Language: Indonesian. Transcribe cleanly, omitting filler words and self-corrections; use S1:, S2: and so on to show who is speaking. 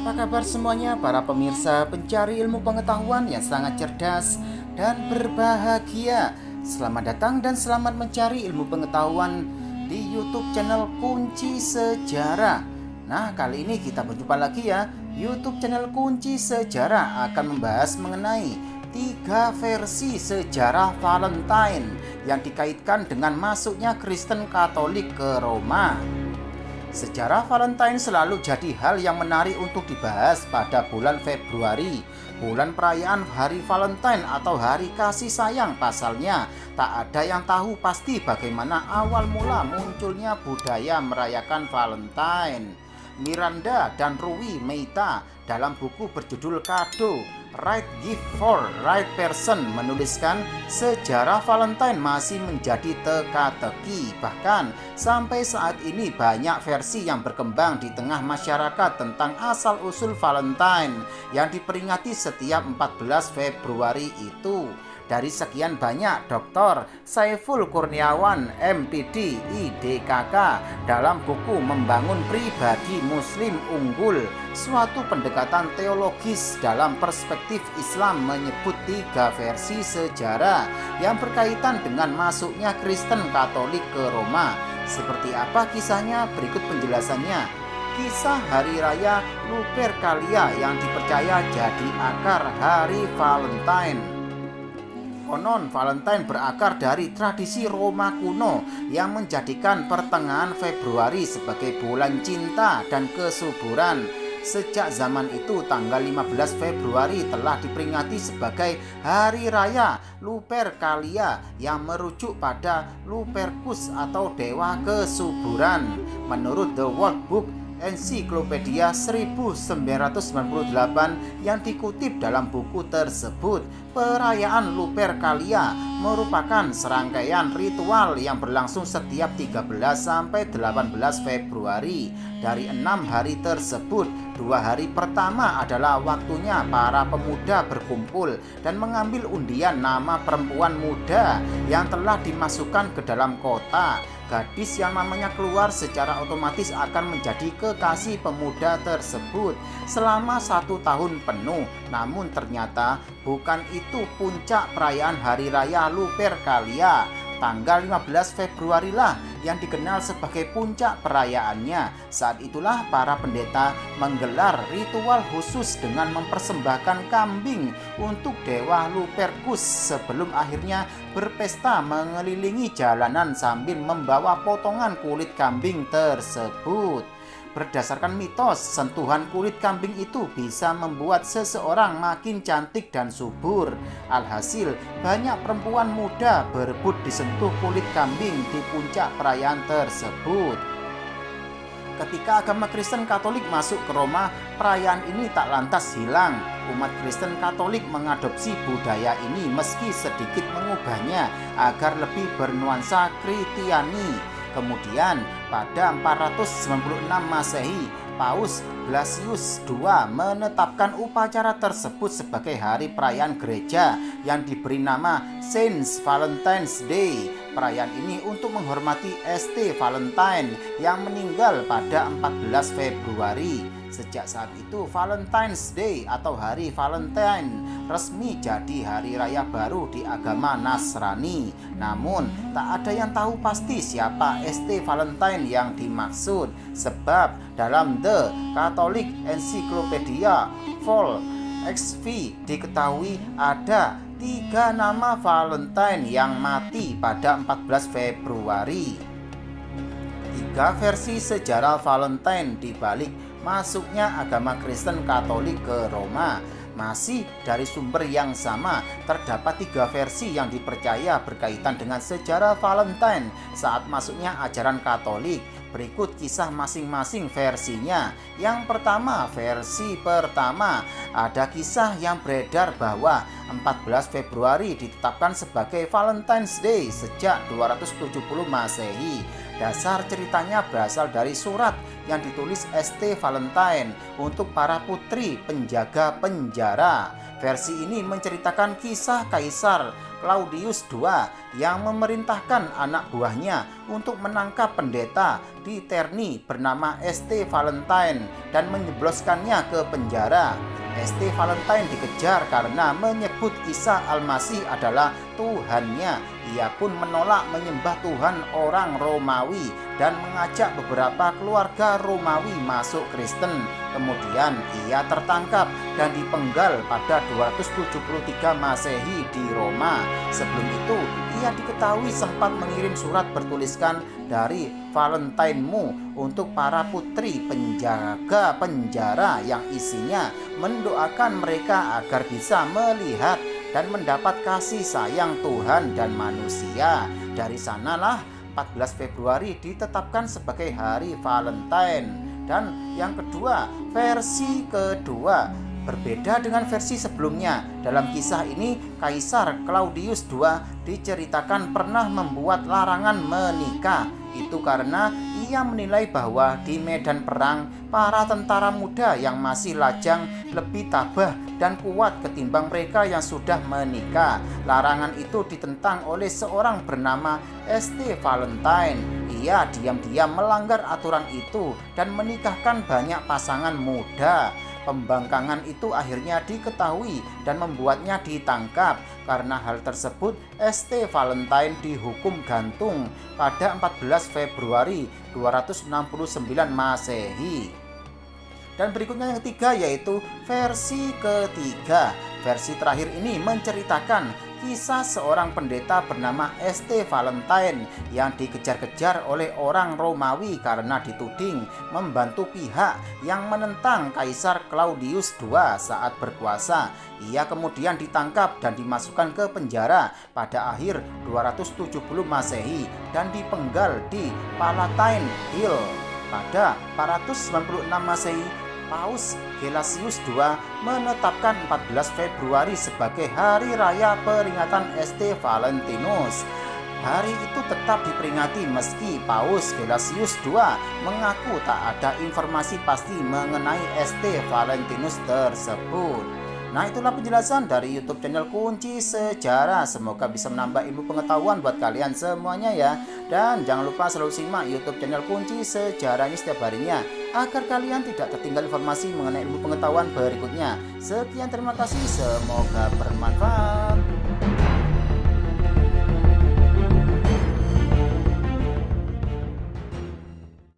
S1: Apa kabar semuanya para pemirsa pencari ilmu pengetahuan yang sangat cerdas dan berbahagia. Selamat datang dan selamat mencari ilmu pengetahuan di YouTube channel Kunci Sejarah. Nah, kali ini kita berjumpa lagi ya. YouTube channel Kunci Sejarah akan membahas mengenai 3 versi sejarah Valentine yang dikaitkan dengan masuknya Kristen Katolik ke Roma. Sejarah Valentine selalu jadi hal yang menarik untuk dibahas pada bulan Februari, bulan perayaan Hari Valentine atau Hari Kasih Sayang. Pasalnya, tak ada yang tahu pasti bagaimana awal mula munculnya budaya merayakan Valentine. Miranda dan Rui Meita dalam buku berjudul Kado, Right Gift for Right Person menuliskan sejarah Valentine masih menjadi teka-teki. Bahkan sampai saat ini banyak versi yang berkembang di tengah masyarakat tentang asal-usul Valentine yang diperingati setiap 14 Februari itu. Dari sekian banyak, Dr. Saiful Kurniawan, MPD, IDKK, dalam buku Membangun Pribadi Muslim Unggul, suatu pendekatan teologis dalam perspektif Islam menyebut 3 versi sejarah yang berkaitan dengan masuknya Kristen Katolik ke Roma. Seperti apa kisahnya? Berikut penjelasannya. Kisah Hari Raya Lupercalia yang dipercaya jadi akar Hari Valentine. Konon Valentine berakar dari tradisi Roma kuno yang menjadikan pertengahan Februari sebagai bulan cinta dan kesuburan. Sejak zaman itu, tanggal 15 Februari telah diperingati sebagai Hari Raya Lupercalia yang merujuk pada Lupercus atau dewa kesuburan. Menurut The World Book Ensiklopedia 1998 yang dikutip dalam buku tersebut, perayaan Lupercalia merupakan serangkaian ritual yang berlangsung setiap 13 sampai 18 Februari. Dari 6 hari tersebut, 2 hari pertama adalah waktunya para pemuda berkumpul dan mengambil undian nama perempuan muda yang telah dimasukkan ke dalam kota. Gadis yang namanya keluar secara otomatis akan menjadi kekasih pemuda tersebut selama 1 tahun penuh. Namun ternyata bukan itu puncak perayaan Hari Raya Lupercalia. Tanggal 15 Februari lah yang dikenal sebagai puncak perayaannya. Saat itulah para pendeta menggelar ritual khusus dengan mempersembahkan kambing untuk dewa Lupercus sebelum akhirnya berpesta mengelilingi jalanan sambil membawa potongan kulit kambing tersebut. Berdasarkan mitos, sentuhan kulit kambing itu bisa membuat seseorang makin cantik dan subur. Alhasil, banyak perempuan muda berebut disentuh kulit kambing di puncak perayaan tersebut. Ketika agama Kristen Katolik masuk ke Roma, perayaan ini tak lantas hilang. Umat Kristen Katolik mengadopsi budaya ini meski sedikit mengubahnya agar lebih bernuansa Kristiani. Kemudian pada 496 Masehi, Paus Blasius II menetapkan upacara tersebut sebagai hari perayaan gereja yang diberi nama Saint Valentine's Day. Perayaan ini untuk menghormati St. Valentine yang meninggal pada 14 Februari. Sejak saat itu, Valentine's Day atau Hari Valentine resmi jadi hari raya baru di agama Nasrani. Namun, tak ada yang tahu pasti siapa St. Valentine yang dimaksud, sebab dalam The Catholic Encyclopedia Vol. XV diketahui ada 3 nama Valentine yang mati pada 14 Februari. 3 versi sejarah Valentine dibalik masuknya agama Kristen Katolik ke Roma. Masih dari sumber yang sama, terdapat 3 versi yang dipercaya berkaitan dengan sejarah Valentine saat masuknya ajaran Katolik. Berikut kisah masing-masing versinya. Yang pertama, versi pertama, ada kisah yang beredar bahwa 14 Februari ditetapkan sebagai Valentine's Day sejak 270 Masehi. Dasar ceritanya berasal dari surat yang ditulis St. Valentine untuk para putri penjaga penjara. Versi ini menceritakan kisah Kaisar Claudius II yang memerintahkan anak buahnya untuk menangkap pendeta di Terni bernama St. Valentine dan menjebloskannya ke penjara. St. Valentine dikejar karena menyebut Isa Al-Masih adalah Tuhannya. Ia pun menolak menyembah Tuhan orang Romawi dan mengajak beberapa keluarga Romawi masuk Kristen. Kemudian ia tertangkap dan dipenggal pada 273 Masehi di Roma. Sebelum itu, ia diketahui sempat mengirim surat bertuliskan dari Valentinemu untuk para putri penjaga penjara yang isinya mendoakan mereka agar bisa melihat dan mendapat kasih sayang Tuhan dan manusia. Dari sanalah 14 Februari ditetapkan sebagai hari Valentine. Dan yang kedua, versi kedua berbeda dengan versi sebelumnya. Dalam kisah ini, Kaisar Claudius II diceritakan pernah membuat larangan menikah. Itu karena ia menilai bahwa di medan perang, para tentara muda yang masih lajang lebih tabah dan kuat ketimbang mereka yang sudah menikah. Larangan itu ditentang oleh seorang bernama St. Valentine. Ia diam-diam melanggar aturan itu dan menikahkan banyak pasangan muda. Pembangkangan itu akhirnya diketahui dan membuatnya ditangkap. Karena hal tersebut, St. Valentine dihukum gantung pada 14 Februari 269 Masehi. Dan berikutnya yang ketiga yaitu versi ketiga. Versi terakhir ini menceritakan kisah seorang pendeta bernama St. Valentine yang dikejar-kejar oleh orang Romawi karena dituding membantu pihak yang menentang Kaisar Claudius II saat berkuasa. Ia kemudian ditangkap dan dimasukkan ke penjara pada akhir 270 Masehi dan dipenggal di Palatine Hill. Pada 496 Masehi, Paus Gelasius II menetapkan 14 Februari sebagai hari raya peringatan St. Valentinus. Hari itu tetap diperingati meski Paus Gelasius II mengaku tak ada informasi pasti mengenai St. Valentinus tersebut. Nah, itulah penjelasan dari YouTube channel Kunci Sejarah. Semoga bisa menambah ilmu pengetahuan buat kalian semuanya ya. Dan jangan lupa selalu simak YouTube channel Kunci Sejarah ini setiap harinya agar kalian tidak tertinggal informasi mengenai ilmu pengetahuan berikutnya. Sekian, terima kasih, semoga bermanfaat.